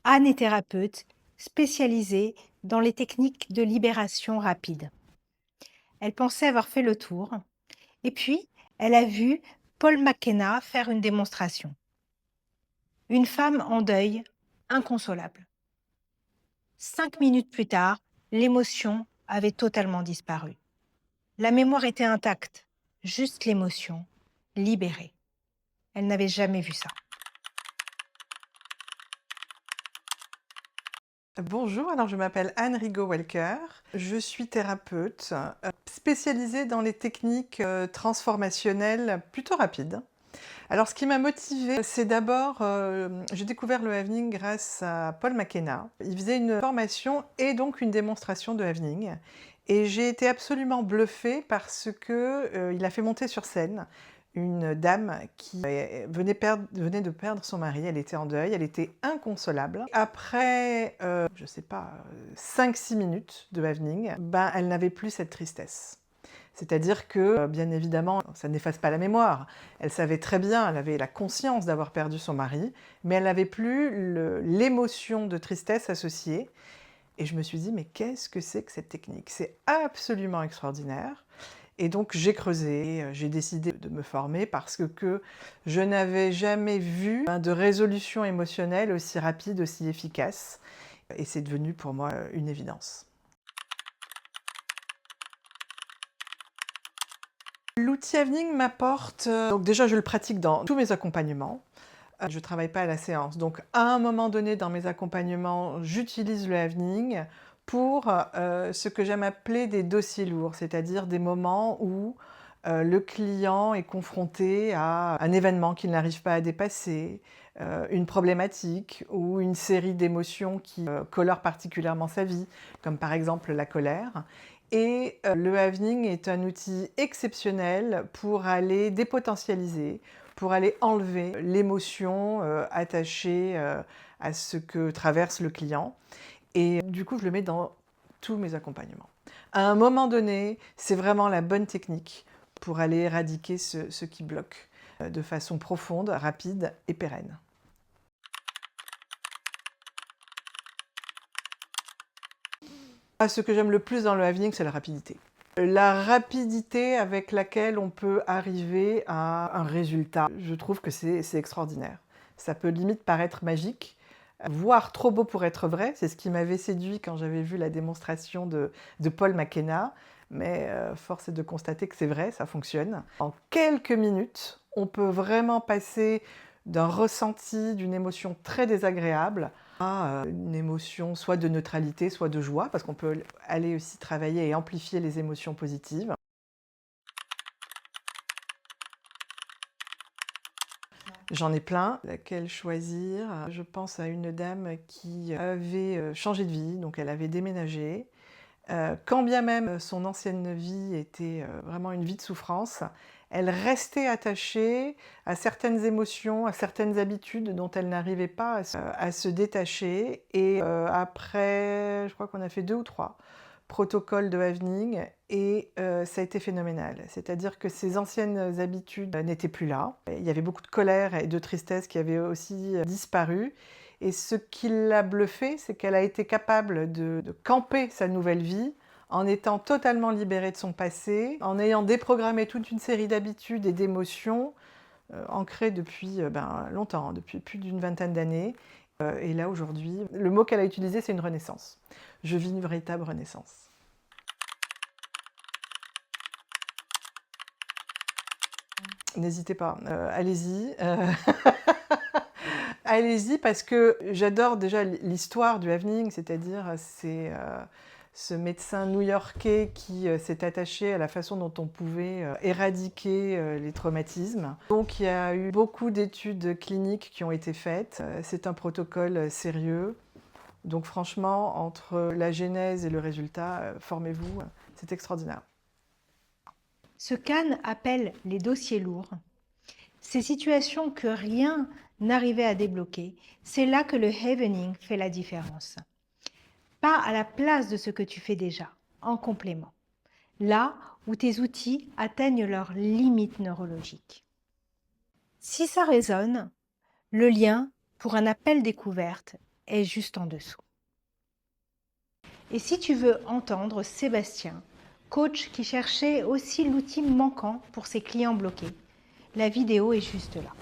Anne est thérapeute spécialisée dans les techniques de libération rapide. Elle pensait avoir fait le tour et puis elle a vu Paul McKenna faire une démonstration. Une femme en deuil, inconsolable. 5 minutes plus tard, l'émotion avait totalement disparu. La mémoire était intacte, juste l'émotion, libérée. Elle n'avait jamais vu ça. Bonjour, alors je m'appelle Anne Rigaud-Welker. Je suis thérapeute spécialisée dans les techniques transformationnelles plutôt rapides. Alors ce qui m'a motivée, c'est d'abord, j'ai découvert le Havening grâce à Paul McKenna. Il faisait une formation et donc une démonstration de Havening. Et j'ai été absolument bluffée parce que il a fait monter sur scène une dame qui venait de perdre son mari. Elle était en deuil, elle était inconsolable. Après, je sais pas, 5-6 minutes de Havening, ben, elle n'avait plus cette tristesse. C'est-à-dire que, bien évidemment, ça n'efface pas la mémoire. Elle savait très bien, elle avait la conscience d'avoir perdu son mari, mais elle n'avait plus l'émotion de tristesse associée. Et je me suis dit, mais qu'est-ce que c'est que cette technique? C'est absolument extraordinaire. Et donc j'ai creusé, j'ai décidé de me former parce que je n'avais jamais vu de résolution émotionnelle aussi rapide, aussi efficace. Et c'est devenu pour moi une évidence. L'outil Evening m'apporte, donc déjà je le pratique dans tous mes accompagnements. Je ne travaille pas à la séance, donc à un moment donné dans mes accompagnements, j'utilise le Evening pour ce que j'aime appeler des dossiers lourds, c'est-à-dire des moments où le client est confronté à un événement qu'il n'arrive pas à dépasser, une problématique ou une série d'émotions qui colorent particulièrement sa vie, comme par exemple la colère. Et le Havening est un outil exceptionnel pour aller dépotentialiser, pour aller enlever l'émotion attachée à ce que traverse le client. Et du coup, je le mets dans tous mes accompagnements. À un moment donné, c'est vraiment la bonne technique pour aller éradiquer ce qui bloque de façon profonde, rapide et pérenne. Ce que j'aime le plus dans le Havening, c'est la rapidité. La rapidité avec laquelle on peut arriver à un résultat, je trouve que c'est extraordinaire. Ça peut limite paraître magique, voire trop beau pour être vrai. C'est ce qui m'avait séduit quand j'avais vu la démonstration de Paul McKenna. Mais force est de constater que c'est vrai, ça fonctionne. En quelques minutes, on peut vraiment passer d'un ressenti, d'une émotion très désagréable à une émotion soit de neutralité, soit de joie, parce qu'on peut aller aussi travailler et amplifier les émotions positives. J'en ai plein. Laquelle choisir? Je pense à une dame qui avait changé de vie, donc elle avait déménagé. Quand bien même son ancienne vie était vraiment une vie de souffrance, elle restait attachée à certaines émotions, à certaines habitudes dont elle n'arrivait pas à se détacher. Et après, je crois qu'on a fait 2 ou 3 protocoles de Havening et ça a été phénoménal. C'est-à-dire que ses anciennes habitudes n'étaient plus là. Il y avait beaucoup de colère et de tristesse qui avaient aussi disparu. Et ce qui l'a bluffée, c'est qu'elle a été capable de camper sa nouvelle vie en étant totalement libérée de son passé, en ayant déprogrammé toute une série d'habitudes et d'émotions ancrées depuis longtemps, depuis plus d'une vingtaine d'années. Et là, aujourd'hui, le mot qu'elle a utilisé, c'est une renaissance. Je vis une véritable renaissance. N'hésitez pas, allez-y. Allez-y parce que j'adore déjà l'histoire du Havening, c'est-à-dire c'est ce médecin new-yorkais qui s'est attaché à la façon dont on pouvait éradiquer les traumatismes. Donc il y a eu beaucoup d'études cliniques qui ont été faites. C'est un protocole sérieux. Donc franchement, entre la genèse et le résultat, formez-vous, c'est extraordinaire. Ce qu'Anne appelle les dossiers lourds, ces situations que rien n'arrivait à débloquer, c'est là que le Havening fait la différence. Pas à la place de ce que tu fais déjà, en complément. Là où tes outils atteignent leurs limites neurologiques. Si ça résonne, le lien pour un appel découverte est juste en dessous. Et si tu veux entendre Sébastien, coach qui cherchait aussi l'outil manquant pour ses clients bloqués, la vidéo est juste là.